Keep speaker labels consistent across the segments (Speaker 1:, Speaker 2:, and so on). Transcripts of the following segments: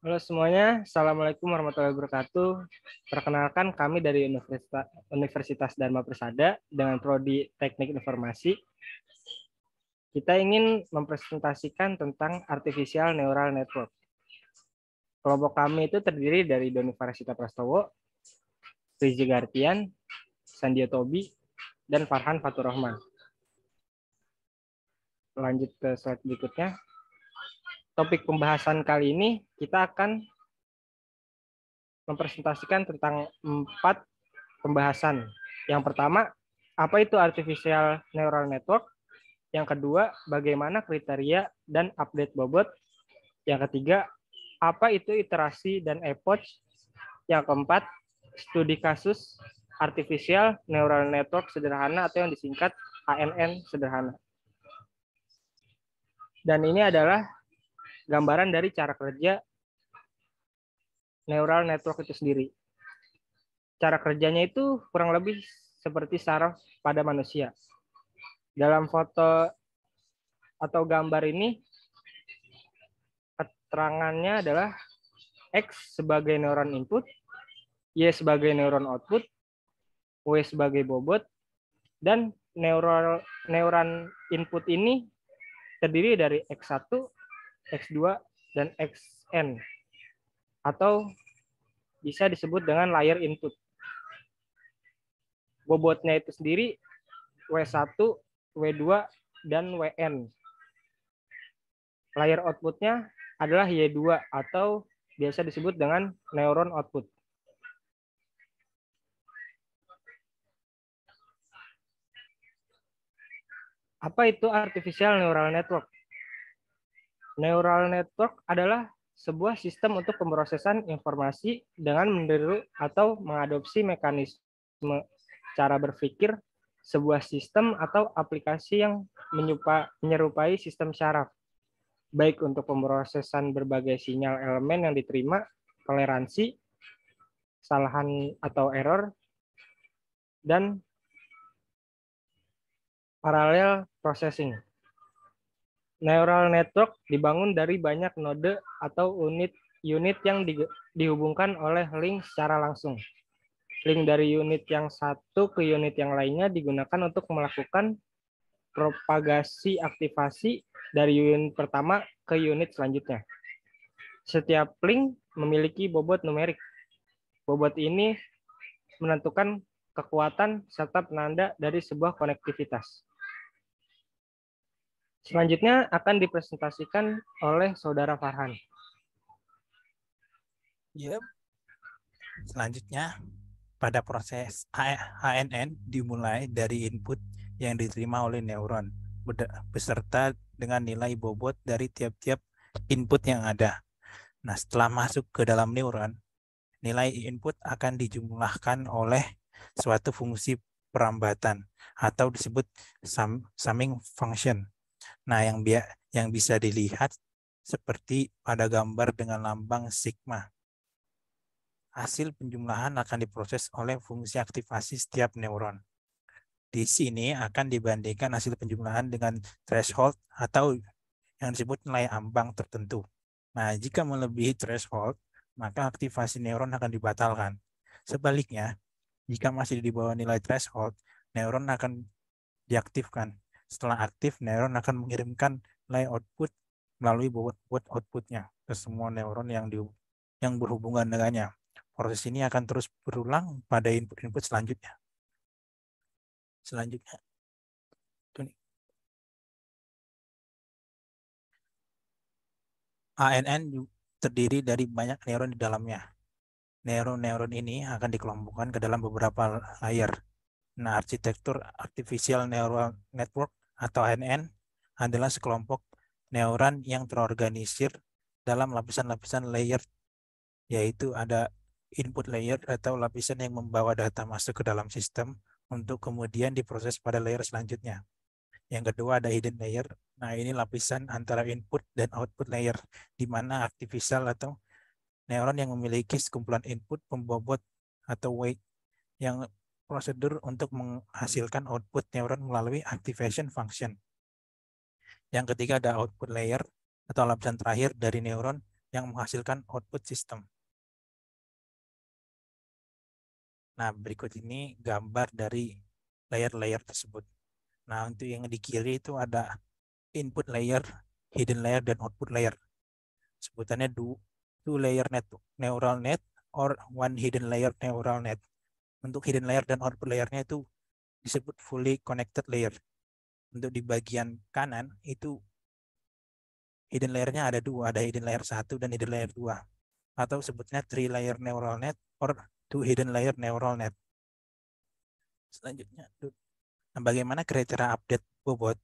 Speaker 1: Halo semuanya, Assalamualaikum warahmatullahi wabarakatuh. Perkenalkan kami dari Universitas Dharma Persada dengan Prodi Teknik Informasi. Kita ingin mempresentasikan tentang Artificial Neural Network. Kelompok kami itu terdiri dari Doni Farsita Prastowo, Rizie Gartian, Sandia Tobi, dan Farhan Fatur Rahman. Lanjut ke slide berikutnya. Topik pembahasan kali ini kita akan mempresentasikan tentang 4 pembahasan. Yang pertama, apa itu artificial neural network? Yang kedua, bagaimana kriteria dan update bobot? Yang ketiga, apa itu iterasi dan epoch? Yang keempat, studi kasus artificial neural network sederhana atau yang disingkat ANN sederhana. Dan ini adalah gambaran dari cara kerja neural network itu sendiri. Cara kerjanya itu kurang lebih seperti saraf pada manusia. Dalam foto atau gambar ini, keterangannya adalah X sebagai neuron input, Y sebagai neuron output, W sebagai bobot, dan neuron input ini terdiri dari X1, X2, dan Xn, atau bisa disebut dengan layer input. Bobotnya itu sendiri W1, W2, dan Wn. Layer outputnya adalah Y2 atau biasa disebut dengan neuron output. Apa itu artificial neural network? Neural network adalah sebuah sistem untuk pemrosesan informasi dengan meniru atau mengadopsi mekanisme cara berpikir sebuah sistem atau aplikasi yang menyerupai sistem syaraf, baik untuk pemrosesan berbagai sinyal elemen yang diterima, toleransi, kesalahan atau error, dan parallel processing. Neural network dibangun dari banyak node atau unit yang dihubungkan oleh link secara langsung. Link dari unit yang satu ke unit yang lainnya digunakan untuk melakukan propagasi aktivasi dari unit pertama ke unit selanjutnya. Setiap link memiliki bobot numerik. Bobot ini menentukan kekuatan serta penanda dari sebuah konektivitas. Selanjutnya akan dipresentasikan oleh Saudara Farhan.
Speaker 2: Yep. Selanjutnya, pada proses ANN dimulai dari input yang diterima oleh neuron beserta dengan nilai bobot dari tiap-tiap input yang ada. Nah, setelah masuk ke dalam neuron, nilai input akan dijumlahkan oleh suatu fungsi perambatan atau disebut summing function. Nah, yang bisa dilihat seperti pada gambar dengan lambang sigma. Hasil penjumlahan akan diproses oleh fungsi aktivasi setiap neuron. Di sini akan dibandingkan hasil penjumlahan dengan threshold atau yang disebut nilai ambang tertentu. Nah, jika melebihi threshold, maka aktivasi neuron akan dibatalkan. Sebaliknya, jika masih di bawah nilai threshold, neuron akan diaktifkan. Setelah aktif, neuron akan mengirimkan nilai output melalui bobot outputnya ke semua neuron yang berhubungan dengannya. Proses ini akan terus berulang pada input-input selanjutnya. ANN terdiri dari banyak neuron di dalamnya. Neuron-neuron ini akan dikelompokkan ke dalam beberapa layer. Nah, arsitektur Artificial Neural Network atau ANN adalah sekelompok neuron yang terorganisir dalam lapisan-lapisan layer, yaitu ada input layer atau lapisan yang membawa data masuk ke dalam sistem untuk kemudian diproses pada layer selanjutnya. Yang kedua ada hidden layer. Nah, ini lapisan antara input dan output layer, di mana artificial atau neuron yang memiliki sekumpulan input, pembobot atau weight yang prosedur untuk menghasilkan output neuron melalui activation function. Yang ketiga ada output layer atau lapisan terakhir dari neuron yang menghasilkan output sistem. Nah, berikut ini gambar dari layer-layer tersebut. Nah, untuk yang di kiri itu ada input layer, hidden layer, dan output layer. Sebutannya two layer neural net or one hidden layer neural net. Untuk hidden layer dan output layernya itu disebut fully connected layer. Untuk di bagian kanan itu hidden layernya ada dua, ada hidden layer 1 dan hidden layer 2. Atau sebutnya three layer neural net or two hidden layer neural net. Selanjutnya, nah, bagaimana kriteria update bobot?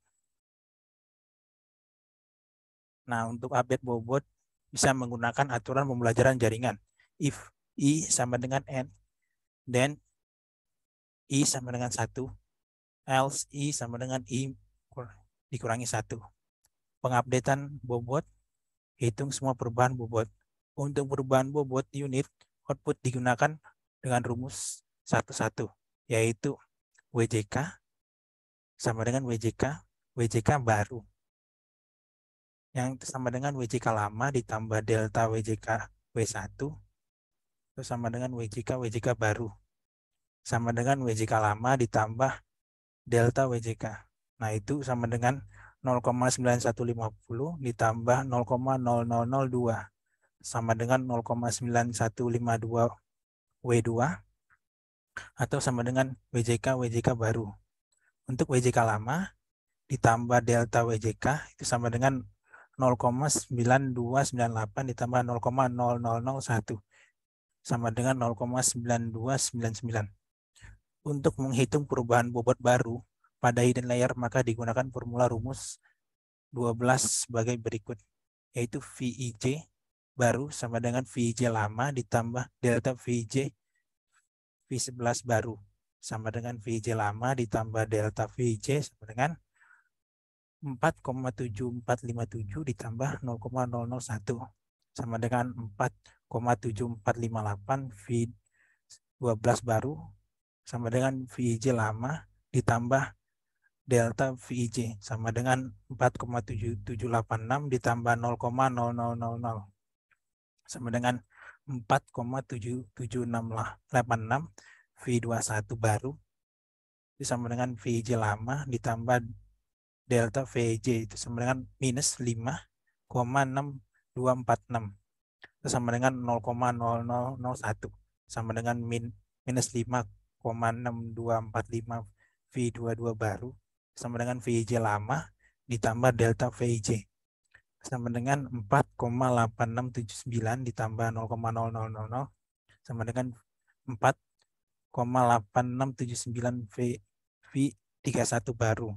Speaker 2: Nah, untuk update bobot bisa menggunakan aturan pembelajaran jaringan. If I sama dengan N, then I sama dengan 1, else I sama dengan I dikurangi 1. Pengupdatean bobot, hitung semua perubahan bobot. Untuk perubahan bobot unit, output digunakan dengan rumus 1-1, yaitu WJK sama dengan WJK baru. Yang sama dengan WJK lama ditambah delta WJK W1 itu sama dengan WJK baru. Sama dengan WJK lama ditambah delta WJK. Nah, itu sama dengan 0,9150 ditambah 0,0002 sama dengan 0,9152 W2 atau sama dengan WJK baru. Untuk WJK lama ditambah delta WJK itu sama dengan 0,9298 ditambah 0,0001 sama dengan 0,9299. Untuk menghitung perubahan bobot baru pada hidden layer maka digunakan formula rumus 12 sebagai berikut, yaitu VIJ baru sama dengan VIJ lama ditambah delta VIJ V11 baru sama dengan VIJ lama ditambah delta VIJ sama dengan 4,7457 ditambah 0,001 sama dengan 4,7458 V12 baru sama dengan VIJ lama ditambah delta VIJ sama dengan 4,7786 ditambah 0,0000 sama dengan 4,77686 V21 baru sama dengan VIJ lama ditambah delta VJ itu sama dengan minus 5,6246 sama dengan 0,0001 sama dengan minus 5,6245 V22 baru sama dengan VJ lama ditambah delta VJ sama dengan 4,8679 ditambah 0,0000 sama dengan 4,8679 V31 baru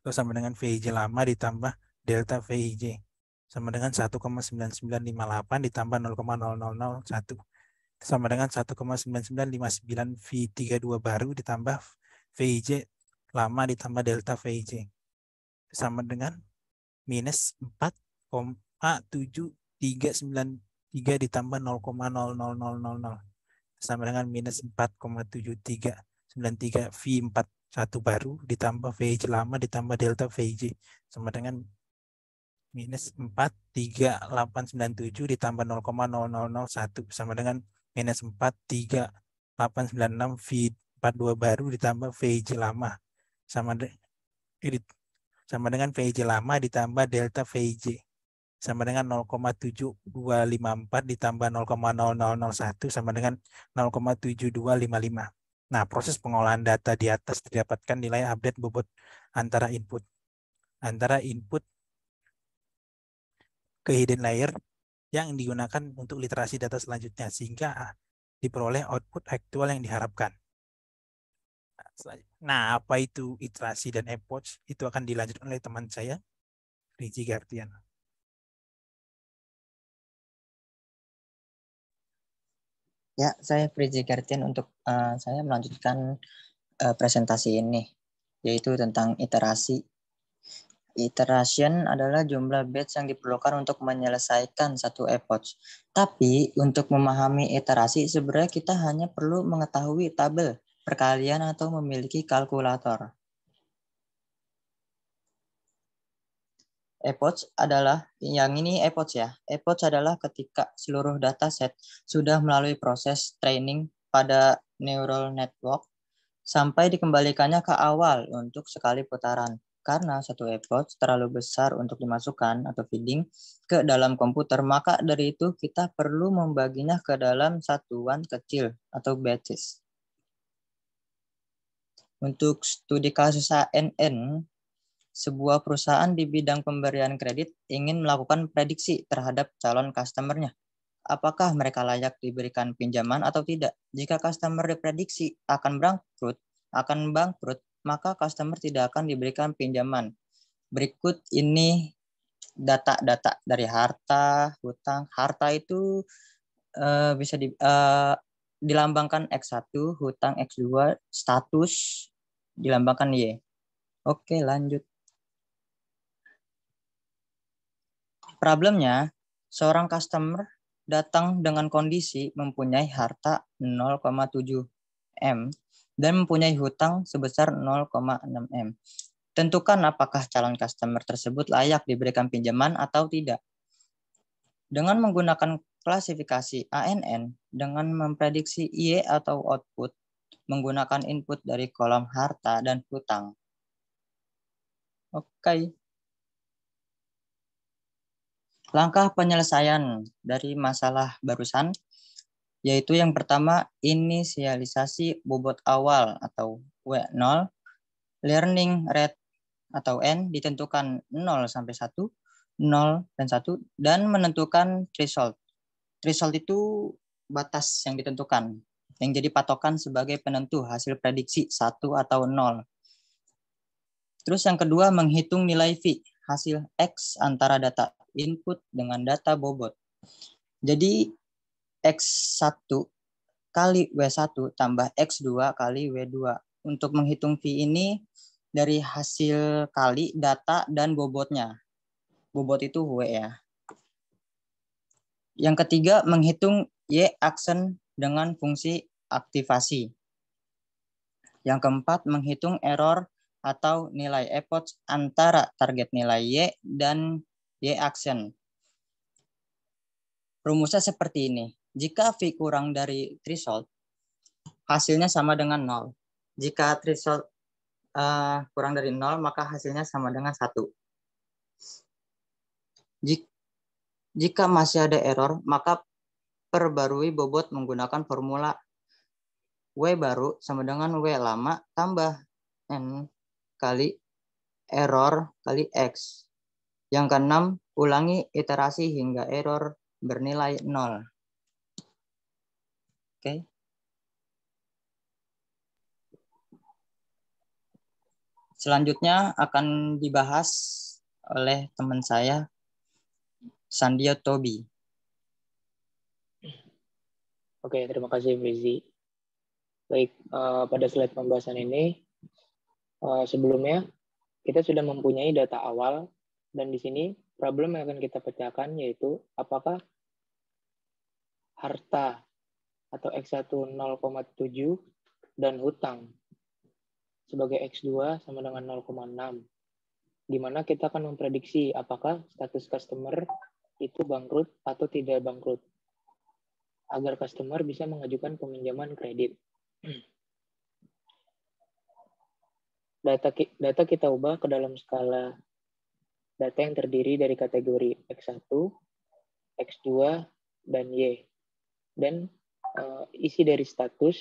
Speaker 2: itu sama dengan VIJ lama ditambah delta VIJ sama dengan 1,9958 ditambah 0,0001 sama dengan 1,9959 V32 baru ditambah VIJ lama ditambah delta VIJ sama dengan minus 4,7393 ditambah 0,00000 sama dengan minus 4,7393 V41 baru ditambah VIJ lama ditambah delta VIJ sama dengan minus 43897 ditambah 0,0001 sama dengan minus 43896 V42 baru ditambah VIJ lama sama dengan VIJ lama ditambah delta VIJ sama dengan 0,7254 ditambah 0,0001 sama dengan 0,7255. Nah, proses pengolahan data di atas didapatkan nilai update bobot antara input ke hidden layer yang digunakan untuk literasi data selanjutnya sehingga diperoleh output aktual yang diharapkan. Nah, apa itu iterasi dan epoch? Itu akan dilanjutkan oleh teman saya, Riji Gartian.
Speaker 3: Ya, saya Priji Gartian untuk saya melanjutkan presentasi ini, yaitu tentang iterasi. Iteration adalah jumlah batch yang diperlukan untuk menyelesaikan satu epoch. Tapi untuk memahami iterasi sebenarnya kita hanya perlu mengetahui tabel perkalian atau memiliki kalkulator. Epoch adalah, yang ini epoch ya. Epoch adalah ketika seluruh dataset sudah melalui proses training pada neural network sampai dikembalikannya ke awal untuk sekali putaran. Karena satu epoch terlalu besar untuk dimasukkan atau feeding ke dalam komputer, maka dari itu kita perlu membaginya ke dalam satuan kecil atau batches. Untuk studi kasus ANN, sebuah perusahaan di bidang pemberian kredit ingin melakukan prediksi terhadap calon customer-nya. Apakah mereka layak diberikan pinjaman atau tidak? Jika customer diprediksi akan bangkrut, maka customer tidak akan diberikan pinjaman. Berikut ini data-data dari harta, hutang. Harta itu bisa dilambangkan X1, hutang X2, status dilambangkan Y. Oke, lanjut. Problemnya, seorang customer datang dengan kondisi mempunyai harta 0,7 M dan mempunyai hutang sebesar 0,6 M. Tentukan apakah calon customer tersebut layak diberikan pinjaman atau tidak. Dengan menggunakan klasifikasi ANN dengan memprediksi Y atau output menggunakan input dari kolom harta dan hutang. Oke. Langkah penyelesaian dari masalah barusan yaitu yang pertama inisialisasi bobot awal atau W0, learning rate atau N ditentukan 0 sampai 1, 0 dan 1 dan menentukan threshold. Threshold itu batas yang ditentukan yang jadi patokan sebagai penentu hasil prediksi 1 atau 0. Terus yang kedua menghitung nilai V, hasil X antara data input dengan data bobot. Jadi X1 kali W1 tambah X2 kali W2. Untuk menghitung V ini dari hasil kali data dan bobotnya. Bobot itu W ya. Yang ketiga menghitung Y action dengan fungsi aktivasi. Yang keempat menghitung error atau nilai epoch antara target nilai Y dan Y action. Rumusnya seperti ini. Jika V kurang dari threshold, hasilnya sama dengan 0. Jika threshold kurang dari 0, maka hasilnya sama dengan 1. Jika masih ada error, maka perbarui bobot menggunakan formula W baru sama dengan W lama tambah N kali error kali X. Yang keenam, ulangi iterasi hingga error bernilai 0. Oke. Selanjutnya akan dibahas oleh teman saya, Sandio Tobi.
Speaker 4: Oke, terima kasih Frizi. Baik, pada slide pembahasan ini, sebelumnya kita sudah mempunyai data awal, dan di sini problem yang akan kita pecahkan yaitu apakah harta atau X1 0,7 dan hutang sebagai X2 sama dengan 0,6. Di mana kita akan memprediksi apakah status customer itu bangkrut atau tidak bangkrut, agar customer bisa mengajukan peminjaman kredit. Data kita ubah ke dalam skala data yang terdiri dari kategori X1, X2, dan Y. Dan isi dari status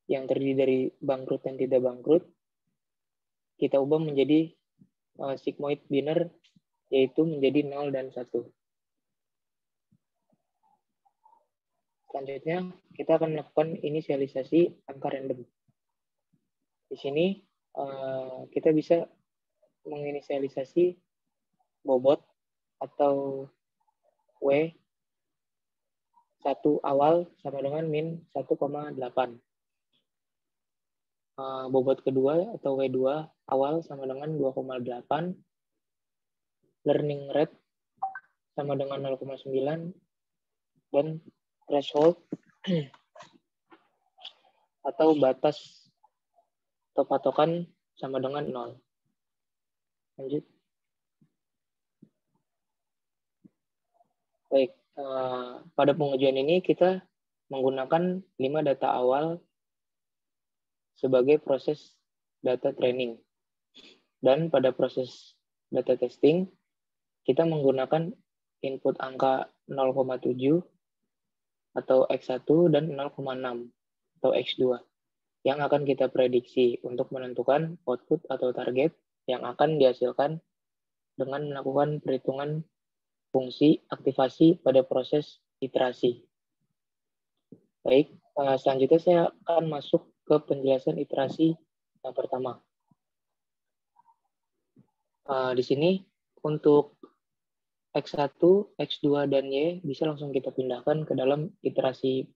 Speaker 4: yang terdiri dari bangkrut dan tidak bangkrut, kita ubah menjadi sigmoid binary, yaitu menjadi 0 dan 1. Selanjutnya, kita akan melakukan inisialisasi angka random. Di sini, kita bisa menginisialisasi bobot atau W1 awal sama dengan min 1,8. Bobot kedua atau W2 awal sama dengan 2,8. Learning rate sama dengan 0,9. Dan threshold atau batas atau patokan sama dengan 0. Lanjut. Baik, pada pengujian ini kita menggunakan 5 data awal sebagai proses data training. Dan pada proses data testing, kita menggunakan input angka 0,7 atau X1 dan 0,6 atau X2 yang akan kita prediksi untuk menentukan output atau target yang akan dihasilkan dengan melakukan perhitungan fungsi aktivasi pada proses iterasi. Baik, selanjutnya saya akan masuk ke penjelasan iterasi yang pertama. Di sini untuk X1, X2, dan Y bisa langsung kita pindahkan ke dalam iterasi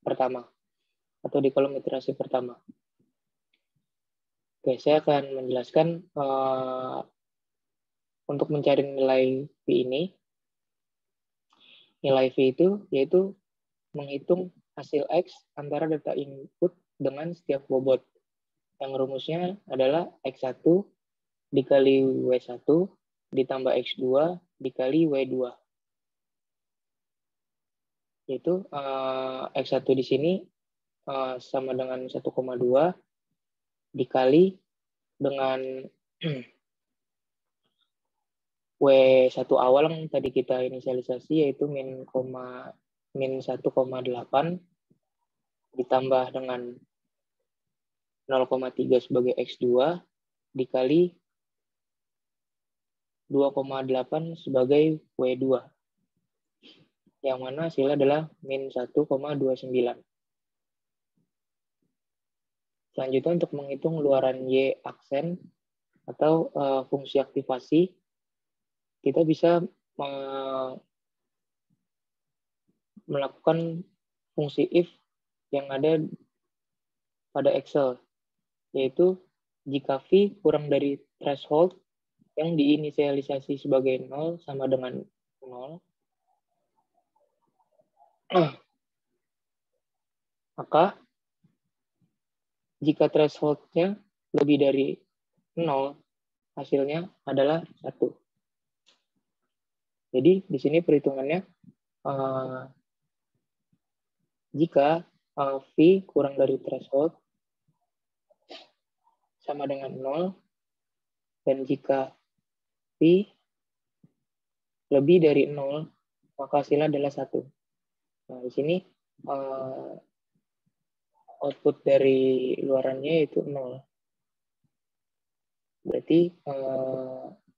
Speaker 4: pertama atau di kolom iterasi pertama. Oke, saya akan menjelaskan untuk mencari nilai V ini. Nilai V itu yaitu menghitung hasil X antara data input dengan setiap bobot. Yang rumusnya adalah X1 dikali W1 ditambah X2 dikali W2. Yaitu X1 di sini sama dengan 1,2 dikali dengan W1 awal yang tadi kita inisialisasi yaitu min 1,8 ditambah dengan 0,3 sebagai X2 dikali 2,8 sebagai W2. Yang mana hasilnya adalah min 1,29. Selanjutnya untuk menghitung luaran Y aksen atau fungsi aktivasi, kita bisa melakukan fungsi if yang ada pada Excel, yaitu jika V kurang dari threshold yang diinisialisasi sebagai 0 sama dengan 0, maka jika threshold-nya lebih dari 0, hasilnya adalah 1. Jadi di sini perhitungannya jika V kurang dari threshold sama dengan 0, dan jika V lebih dari 0, maka hasilnya adalah 1. Nah, di sini output dari luarannya itu 0. Berarti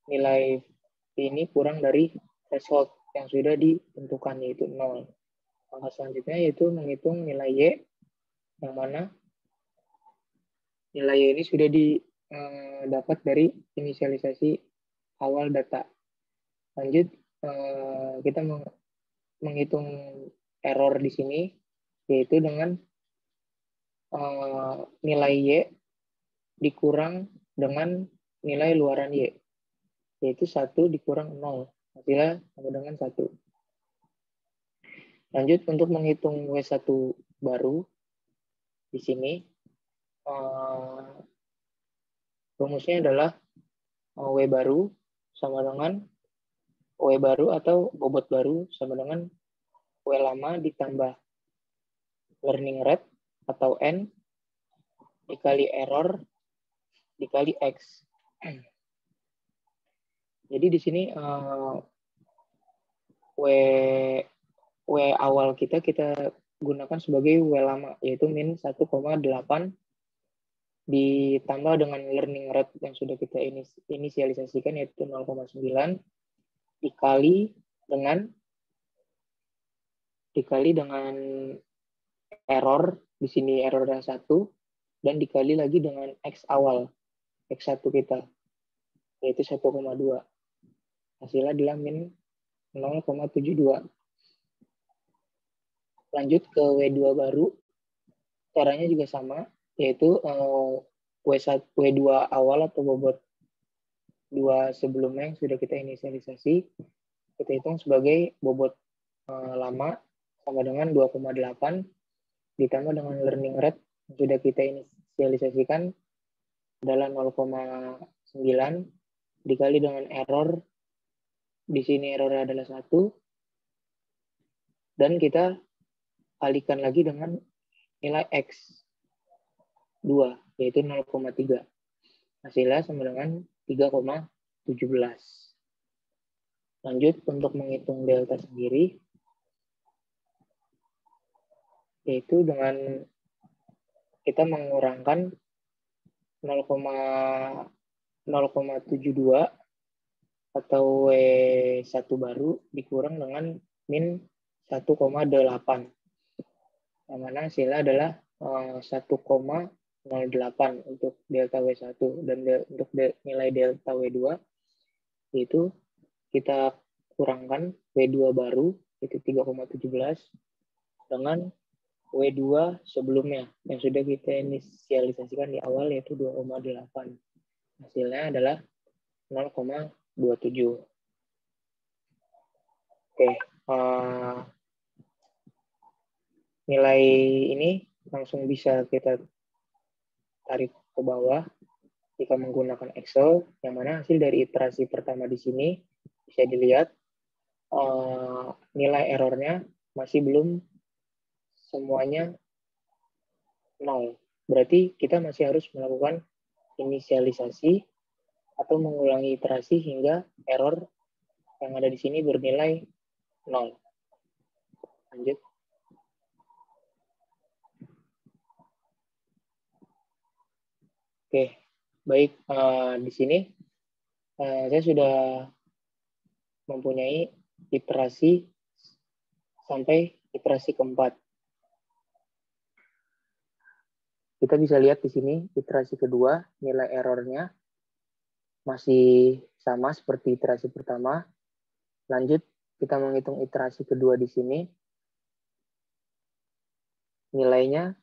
Speaker 4: nilai V ini kurang dari threshold yang sudah ditentukan, yaitu 0. Maka selanjutnya yaitu menghitung nilai Y, yang mana nilai Y ini sudah didapat dari inisialisasi awal data. Lanjut, kita menghitung error di sini, yaitu dengan nilai Y dikurang dengan nilai luaran Y, yaitu 1 dikurang 0, hasilnya sama dengan 1. Lanjut, untuk menghitung W1 baru, di sini rumusnya adalah W baru sama dengan W baru atau bobot baru sama dengan W lama ditambah learning rate atau N dikali error dikali X. Jadi di sini W awal kita gunakan sebagai W lama, yaitu min 1,8 ditambah dengan learning rate yang sudah kita inisialisasikan, yaitu 0,9 dikali dengan error, di sini errornya 1, dan dikali lagi dengan X awal, X1 kita, yaitu 1,2. Hasilnya adalah min 0,72. Lanjut ke W2 baru, caranya juga sama, yaitu W2 awal atau bobot 2 sebelumnya yang sudah kita inisialisasi, kita hitung sebagai bobot lama sama dengan 2,8 ditambah dengan learning rate yang sudah kita inisialisasikan adalah 0,9 dikali dengan error, di sini errornya adalah 1, Dan kita kalikan lagi dengan nilai X 2, yaitu 0,3. Hasilnya sama dengan 3,17. Lanjut untuk menghitung delta sendiri, yaitu dengan kita mengurangkan 0,72 atau W1 baru dikurang dengan min 1,8. Yang mana hasilnya adalah 1,08 untuk delta W1 dan untuk nilai delta W2 yaitu kita kurangkan W2 baru itu 3,17 dengan W2 sebelumnya yang sudah kita inisialisasikan di awal yaitu 2,8. Hasilnya adalah 0,27. Oke, nilai ini langsung bisa kita tarik ke bawah jika menggunakan Excel, yang mana hasil dari iterasi pertama di sini bisa dilihat nilai errornya masih belum semuanya 0. Berarti kita masih harus melakukan inisialisasi atau mengulangi iterasi hingga error yang ada di sini bernilai 0. Lanjut. Oke, baik. Di sini saya sudah mempunyai iterasi sampai iterasi keempat. Kita bisa lihat di sini iterasi kedua, nilai errornya masih sama seperti iterasi pertama. Lanjut, kita menghitung iterasi kedua di sini. Nilainya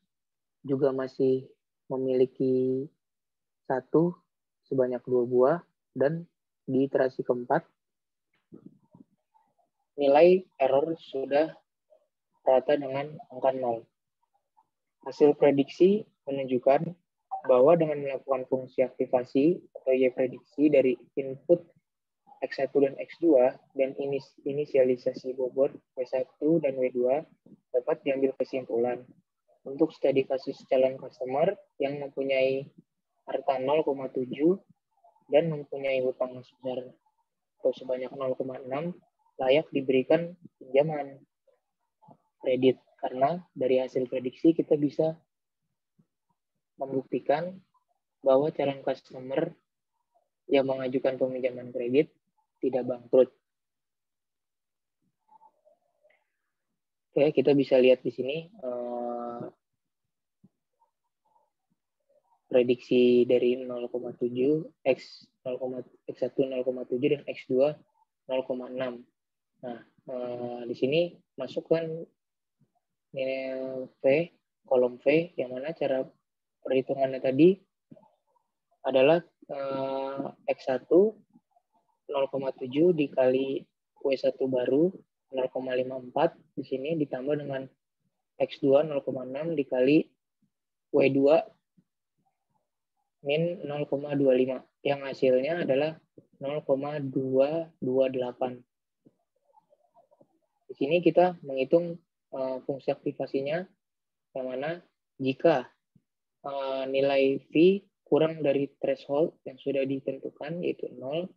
Speaker 4: juga masih memiliki 1 sebanyak 2 buah. Dan di iterasi keempat, nilai error sudah rata dengan angka 0. Hasil prediksi menunjukkan bahwa dengan melakukan fungsi aktivasi atau Y prediksi dari input X1 dan X2 dan inisialisasi bobot W1 dan W2 dapat diambil kesimpulan untuk studi kasus calon customer yang mempunyai harta 0,7 dan mempunyai hutang sebesar atau sebanyak 0,6 layak diberikan pinjaman kredit, karena dari hasil prediksi kita bisa membuktikan bahwa calon customer yang mengajukan peminjaman kredit tidak bangkrut. Oke, kita bisa lihat di sini prediksi dari 0,7, X1 0,7 dan X2 0,6. Nah, di sini masukkan nilai V, kolom V, yang mana cara perhitungannya tadi adalah X1 0,7 dikali W1 baru 0,54 di sini ditambah dengan X2 0,6 dikali W2 min 0,25 yang hasilnya adalah 0,228. Di sini kita menghitung fungsi aktivasinya, yang mana jika nilai V kurang dari threshold yang sudah ditentukan yaitu 0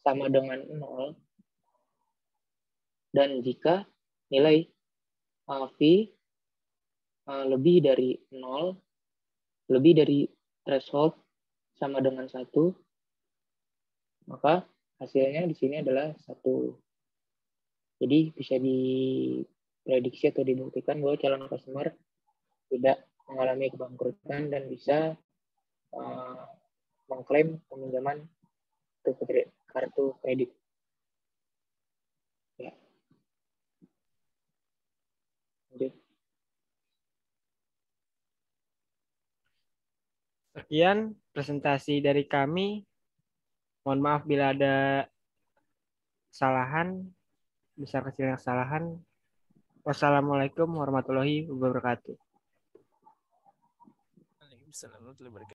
Speaker 4: sama dengan 0, dan jika nilai V lebih dari 0, lebih dari threshold sama dengan 1, maka hasilnya di sini adalah 1. Jadi bisa diprediksi atau dibuktikan bahwa calon customer tidak mengalami kebangkrutan dan bisa mengklaim peminjaman kartu kredit. Ya.
Speaker 1: Sekian presentasi dari kami. Mohon maaf bila ada kesalahan, besar kecilnya kesalahan. Wassalamualaikum warahmatullahi wabarakatuh.
Speaker 2: Waalaikumsalam warahmatullahi wabarakatuh.